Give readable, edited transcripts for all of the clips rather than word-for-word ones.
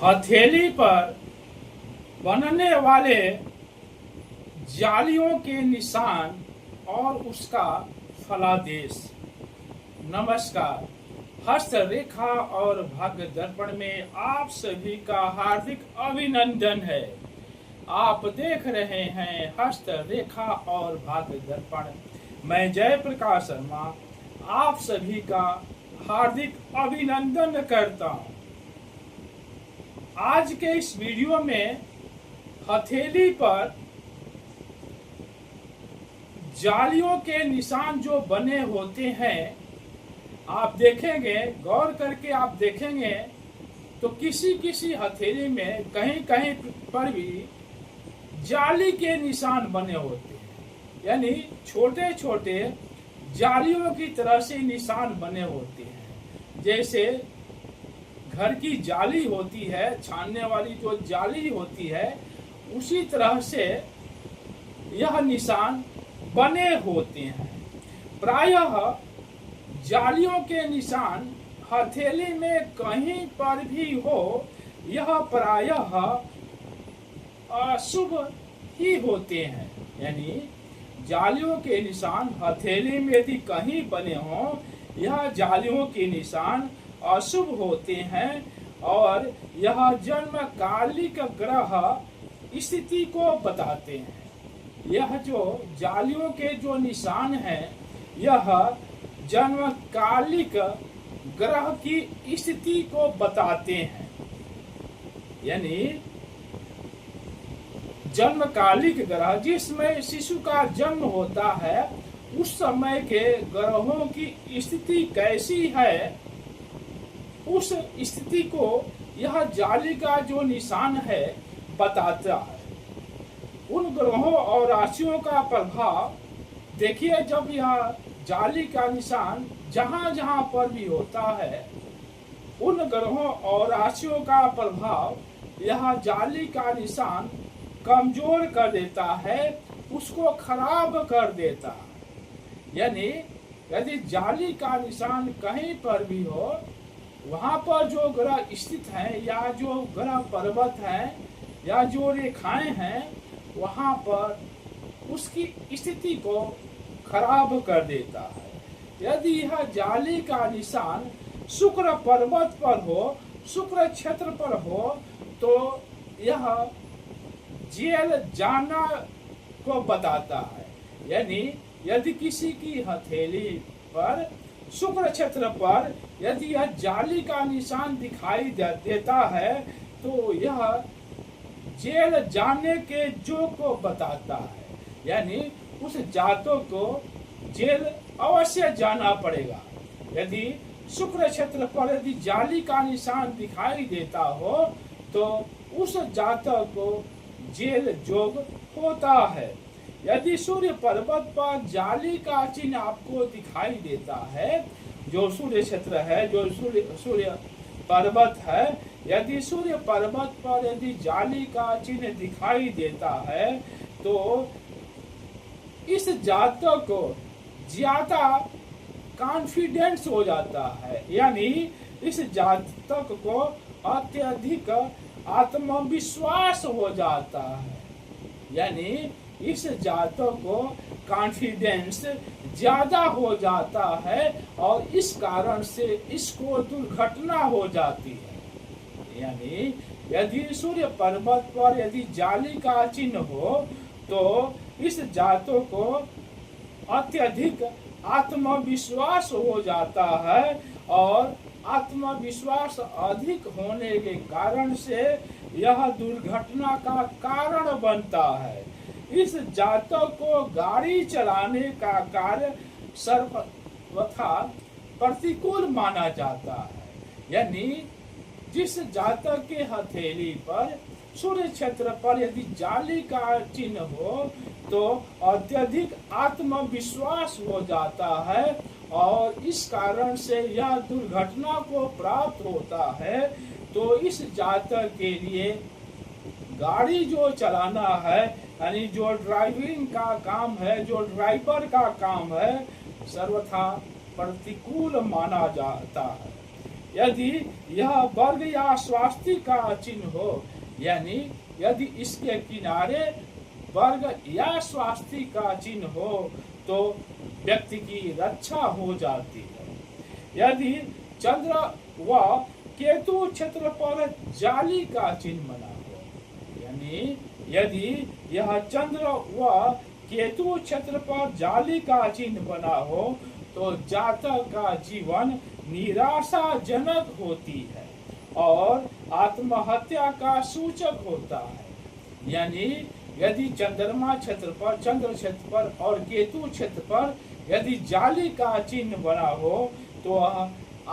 हथेली पर बनने वाले जालियों के निशान और उसका फलादेश। नमस्कार, हस्तरेखा और भाग्य दर्पण में आप सभी का हार्दिक अभिनंदन है। आप देख रहे हैं हस्तरेखा और भाग्य दर्पण। मैं जयप्रकाश शर्मा आप सभी का हार्दिक अभिनंदन करता हूं। आज के इस वीडियो में हथेली पर जालियों के निशान जो बने होते हैं, आप देखेंगे, गौर करके आप देखेंगे तो किसी किसी हथेली में कहीं कहीं पर भी जाली के निशान बने होते हैं, यानी छोटे छोटे जालियों की तरह से निशान बने होते हैं। जैसे घर की जाली होती है, छानने वाली जो जाली होती है, उसी तरह से यह निशान बने होते हैं। प्रायः जालियों के निशान हथेली में कहीं पर भी हो, यह प्रायः अशुभ ही होते हैं। यानी जालियों के निशान हथेली में यदि कहीं बने हों, यह जालियों के निशान अशुभ होते हैं और यह जन्मकालिक ग्रह स्थिति को बताते हैं। यह जो जालियों के जो निशान हैं, यह जन्मकालिक ग्रह की स्थिति को बताते हैं। यानी जन्मकालिक ग्रह, जिसमें शिशु का जन्म होता है, उस समय के ग्रहों की स्थिति कैसी है, उस स्थिति को यह जाली का जो निशान है बताता है। उन ग्रहों और राशियों का प्रभाव देखिए, जब यह जाली का निशान जहां जहां पर भी होता है, उन ग्रहों और राशियों का प्रभाव यह जाली का निशान कमजोर कर देता है, उसको खराब कर देता है। यानी यदि जाली का निशान कहीं पर भी हो, वहां पर जो ग्रह स्थित हैं या जो ग्रह पर्वत हैं या जो रेखाएं हैं, वहां पर उसकी स्थिति को खराब कर देता है। यदि यह जाली का निशान शुक्र पर्वत पर हो, शुक्र क्षेत्र पर हो, तो यह जेल जाना को बताता है। यानी यदि किसी की हथेली पर शुक्र क्षेत्र पर यदि यह जाली का निशान दिखाई देता है, तो यह जेल जाने के जो को बताता है। यानी उस जातक को जेल अवश्य जाना पड़ेगा। यदि शुक्र क्षेत्र पर यदि जाली का निशान दिखाई देता हो, तो उस जातक को जेल जोग होता है। यदि सूर्य पर्वत पर जाली का चिन्ह आपको दिखाई देता है, जो सूर्य क्षेत्र है, जो सूर्य पर्वत है, यदि सूर्य पर्वत पर यदि जाली का चिन्ह दिखाई देता है, तो इस जातक को ज्यादा कॉन्फिडेंस हो जाता है। यानी इस जातक को अत्यधिक आत्मविश्वास हो जाता है। यानी इस जातक को कॉन्फिडेंस ज्यादा हो जाता है और इस कारण से इसको दुर्घटना हो जाती है। यानी यदि सूर्य पर्वत पर यदि जाली का चिन्ह हो, तो इस जातक को अत्यधिक आत्मविश्वास हो जाता है और आत्मविश्वास अधिक होने के कारण से यह दुर्घटना का कारण बनता है। इस जातक को गाड़ी चलाने का कार्य सर्वथा प्रतिकूल माना जाता है। यानी जिस जातक के हथेली पर सूर्य क्षेत्र पर यदि जाली का चिन्ह हो, तो अत्यधिक आत्मविश्वास हो जाता है और इस कारण से यह दुर्घटना को प्राप्त होता है। तो इस जातक के लिए गाड़ी जो चलाना है, यानी जो ड्राइविंग का काम है, जो ड्राइवर का काम है, सर्वथा प्रतिकूल माना जाता है। यदि यह वर्ग या स्वास्तिक का चिन्ह हो, यानी यदि इसके किनारे वर्ग या स्वास्तिक का चिन्ह हो तो व्यक्ति की रक्षा हो जाती है। यदि चंद्र व केतु क्षेत्र पर जाली का चिन्ह बना हो, यानी यदि यह चंद्र व केतु क्षेत्र पर जाली का चिन्ह बना हो तो जातक का जीवन निराशाजनक होती है और आत्महत्या का सूचक होता है। यानी यदि चंद्रमा क्षेत्र पर, चंद्र क्षेत्र पर और केतु क्षेत्र पर यदि जाली का चिन्ह बना हो तो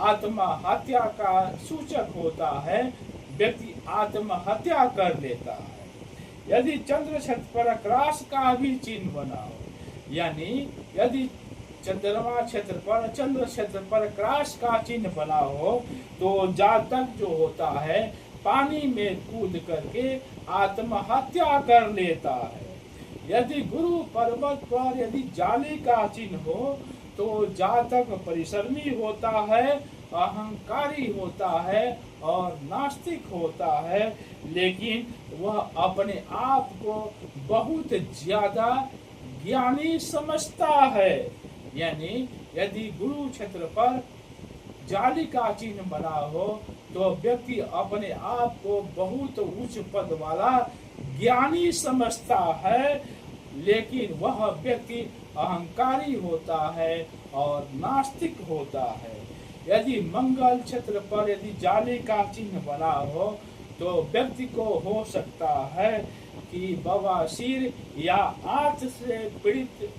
आत्महत्या का सूचक होता है, व्यक्ति आत्महत्या कर लेता है। यदि चंद्र क्षेत्र पर क्रॉस का भी चिन्ह बना हो, यानी यदि चंद्रमा क्षेत्र पर, चंद्र क्षेत्र पर क्रॉस का चिन्ह बना हो तो जातक जो होता है पानी में कूद करके आत्महत्या कर लेता है। यदि गुरु पर्वत पर यदि जाली का चिन्ह हो तो जातक परिश्रमी होता है, अहंकारी होता है और नास्तिक होता है, लेकिन वह अपने आप को बहुत ज्यादा ज्ञानी समझता है। यानी यदि गुरु क्षेत्र पर जाली का चिन्ह बना हो तो व्यक्ति अपने आप को बहुत उच्च पद वाला ज्ञानी समझता है, लेकिन वह व्यक्ति अहंकारी होता है और नास्तिक होता है। यदि मंगल क्षेत्र पर यदि जाली का चिन्ह बना हो तो व्यक्ति को हो सकता है कि बवासीर या आंत से पीड़ित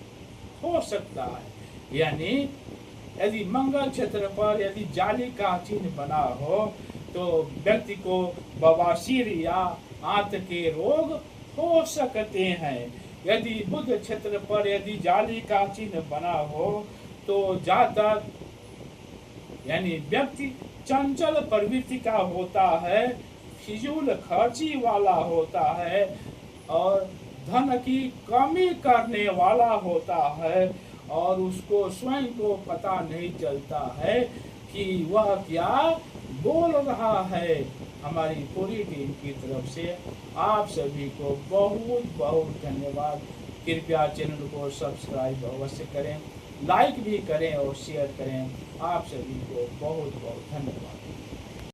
हो सकता है। यानी यदि मंगल क्षेत्र पर यदि जाली का चिन्ह बना हो तो व्यक्ति को बवासीर या आंत के रोग हो सकते हैं। यदि बुध क्षेत्र पर यदि जाली का चिन्ह बना हो तो जातक यानी व्यक्ति चंचल प्रवृत्ति का होता है, फिजूल खर्ची वाला होता है और धन की कमी करने वाला होता है और उसको स्वयं को पता नहीं चलता है कि वह क्या बोल रहा है। हमारी पूरी टीम की तरफ से आप सभी को बहुत बहुत धन्यवाद। कृपया चैनल को सब्सक्राइब अवश्य करें, लाइक भी करें और शेयर करें। आप सभी को बहुत बहुत धन्यवाद।